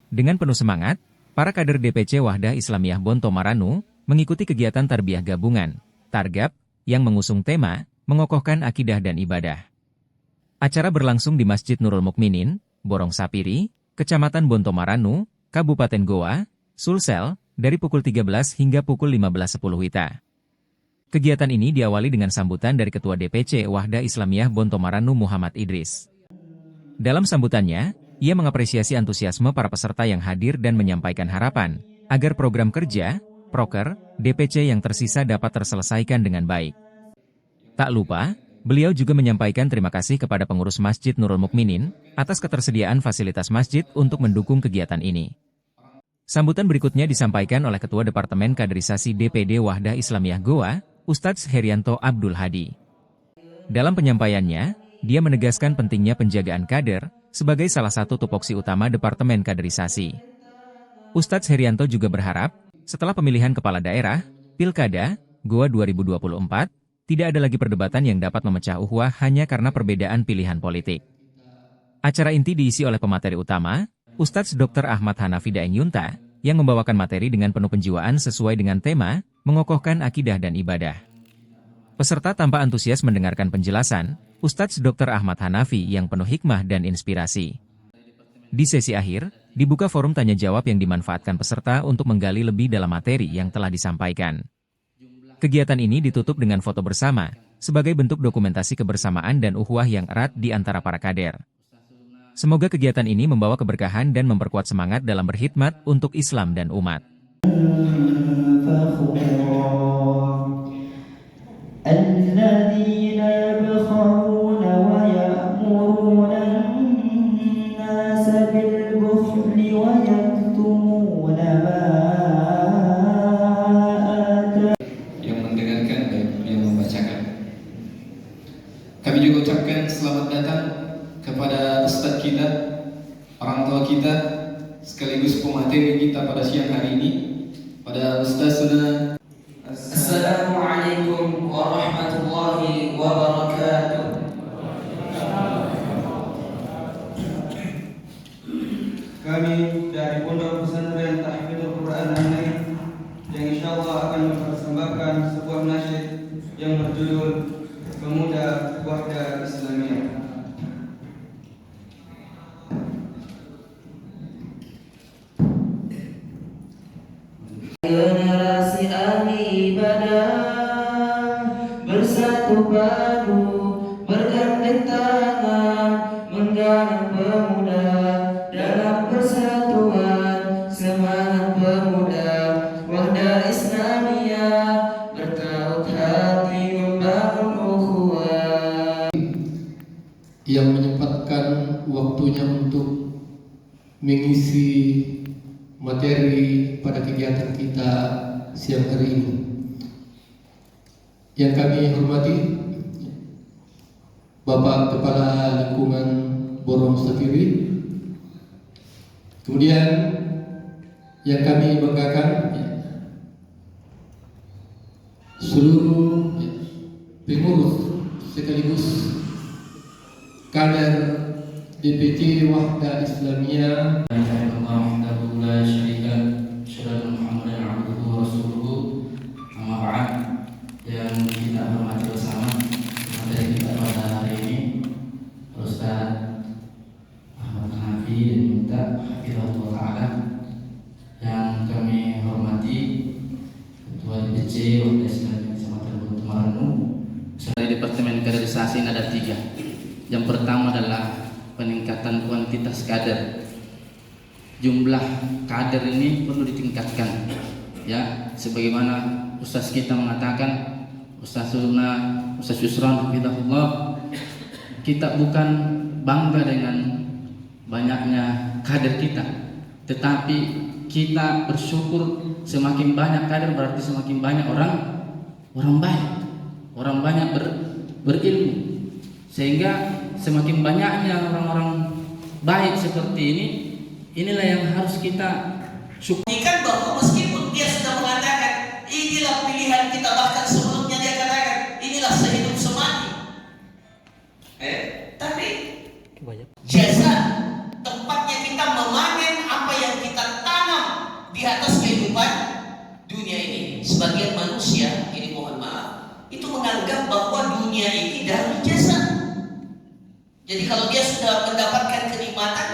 Dengan penuh semangat, para kader DPC Wahdah Islamiyah Bonto Maranu mengikuti kegiatan tarbiyah gabungan, Targab, yang mengusung tema, mengokohkan akidah dan ibadah. Acara berlangsung di Masjid Nurul Mukminin, Borong Sapiri, Kecamatan Bonto Maranu, Kabupaten Goa, Sulsel, dari pukul 13 hingga pukul 15.10 WITA. Kegiatan ini diawali dengan sambutan dari Ketua DPC Wahdah Islamiyah Bonto Maranu Muhammad Idris. Dalam sambutannya, ia mengapresiasi antusiasme para peserta yang hadir dan menyampaikan harapan agar program kerja, proker, DPC yang tersisa dapat terselesaikan dengan baik. Tak lupa, beliau juga menyampaikan terima kasih kepada pengurus Masjid Nurul Mukminin atas ketersediaan fasilitas masjid untuk mendukung kegiatan ini. Sambutan berikutnya disampaikan oleh Ketua Departemen Kaderisasi DPD Wahdah Islamiyah Goa, Ustadz Herianto Abdul Hadi. Dalam penyampaiannya, dia menegaskan pentingnya penjagaan kader sebagai salah satu tupoksi utama Departemen Kaderisasi. Ustadz Herianto juga berharap, setelah pemilihan kepala daerah, Pilkada, Goa 2024, tidak ada lagi perdebatan yang dapat memecah ukhuwah hanya karena perbedaan pilihan politik. Acara inti diisi oleh pemateri utama, Ustadz Dr. Ahmad Hanafi Daeng Yunta, yang membawakan materi dengan penuh penjiwaan sesuai dengan tema, mengokohkan akidah dan ibadah. Peserta tanpa antusias mendengarkan penjelasan, Ustadz Dr. Ahmad Hanafi yang penuh hikmah dan inspirasi. Di sesi akhir, dibuka forum tanya-jawab yang dimanfaatkan peserta untuk menggali lebih dalam materi yang telah disampaikan. Kegiatan ini ditutup dengan foto bersama, sebagai bentuk dokumentasi kebersamaan dan ukhuwah yang erat di antara para kader. Semoga kegiatan ini membawa keberkahan dan memperkuat semangat dalam berkhidmat untuk Islam dan umat. Yang mendengarkan dan yang membacakan. Kami juga ucapkan selamat datang kepada ustadz kita, orang tua kita, sekaligus pemateri kita pada siang hari ini, pada Ustaz Sunnah. Assalamualaikum warahmatullahi wabarakatuh. Kami dari Pondok Pesantren Tahfidzul Quran Al-Naif yang insyaallah akan mempersembahkan sebuah nasyid yang berjudul Pemuda Wahdah Islamiyah. Generasi ahli ibadah bersatu padu bergandeng tangan menggalang pemuda dalam persatuan semangat pemuda Wahdah Islamiyah bertaut hati membangun ukhuwah. Yang menyempatkan waktunya untuk mengisi materi pada kegiatan kita siang hari ini. Yang kami hormati Bapak Kepala Lingkungan Borong Sapiri, kemudian yang kami banggakan seluruh pengurus sekaligus kader DPC Wahdah Islamiyah. Yang kita hormati bersama materi kita pada hari ini, Ustaz Ahmad Hanafi dan Yunta Hafizahullah Ta'ala. Yang kami hormati Ketua DPC Wahdah Islamiyah Kecamatan Bonto Maranu. Dari Departemen Kaderisasi ada 3. Yang pertama adalah peningkatan kuantitas kader. Jumlah kader ini perlu ditingkatkan, ya, sebagaimana Ustaz kita mengatakan, Ustaz Sunnah, Ustaz Yusran hafizahullah, kita bukan bangga dengan banyaknya kader kita, tetapi kita bersyukur semakin banyak kader berarti semakin banyak orang banyak berilmu, sehingga semakin banyaknya orang-orang baik seperti ini, inilah yang harus kita syukuri. Bahwa meskipun dia sudah mengatakan inilah pilihan kita, bahkan sebelumnya dia katakan inilah sehidup semati, tapi jasa tempatnya kita memanen apa yang dunia ini darul jasa. Jadi kalau dia sudah mendapatkan kenikmatan,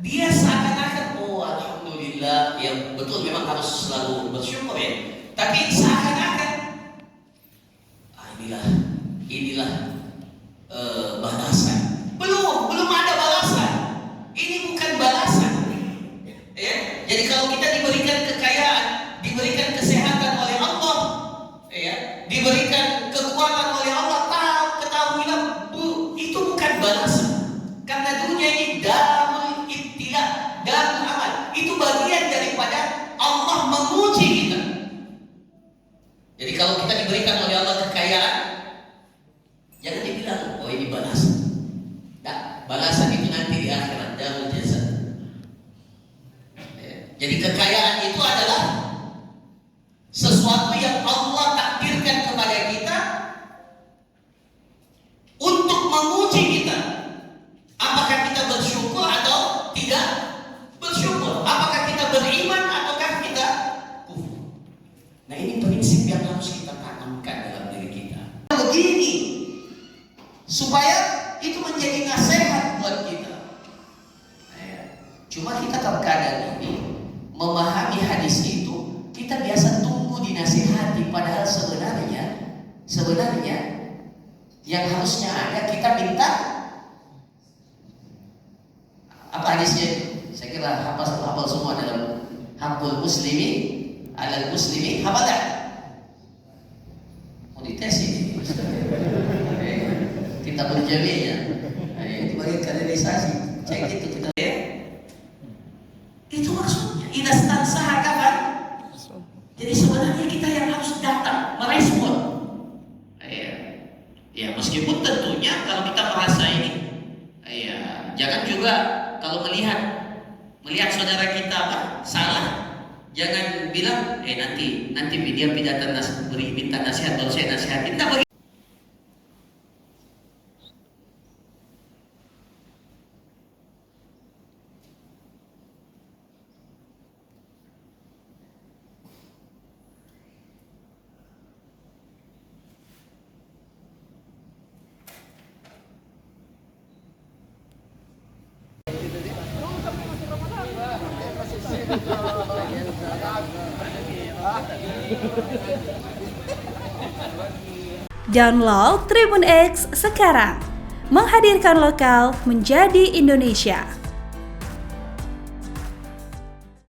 dia seakan-akan, oh alhamdulillah, ya betul memang harus selalu bersyukur ya. Tapi seakan-akan, inilah balasan. Belum ada balasan. Ini bukan balasan. Ya. Jadi kalau kita diberikan kekayaan, diberikan kesehatan oleh Allah, ya, diberikan kekuatan oleh Allah, ketahuilah itu bukan balasan. Karena dunia ini darul ibtila, darul amal. Itu bagian daripada Allah menguji kita. Jadi kalau kita diberikan oleh Allah kekayaan, jangan dibilang, oh ini balasan. Nah, balasan itu nanti di akhirat, darul jaza. Jadi kekayaan itu adalah sesuatu yang Allah takdirkan kepada kita untuk menguji kita. Apakah kita bersyukur atau tidak bersyukur? Apakah kita beriman ataukah kita kufur? Nah, ini prinsip yang harus kita tanamkan dalam diri kita. Begini, supaya itu menjadi nasihat buat kita. Cuma kita terkadang ini memahami hadis itu, kita biasa tunggu dinasihati, padahal sebenarnya yang harusnya ada kita minta apa hadisnya? Saya kira hafal semua dalam hakul muslimi alal muslimi, hafal tak? Mau dites ini kita berjamiah itu bagi kanalisasi, cek itu kita itu maksudnya idastan sahakaban. Jadi sebenarnya kita yang harus datang merespon. Ya meskipun tentunya kalau kita merasa ini, jangan juga kalau melihat saudara kita salah, jangan bilang nanti dia pidatan minta nasihat baru saya nasihatin. Download Tribun X sekarang, menghadirkan lokal menjadi Indonesia.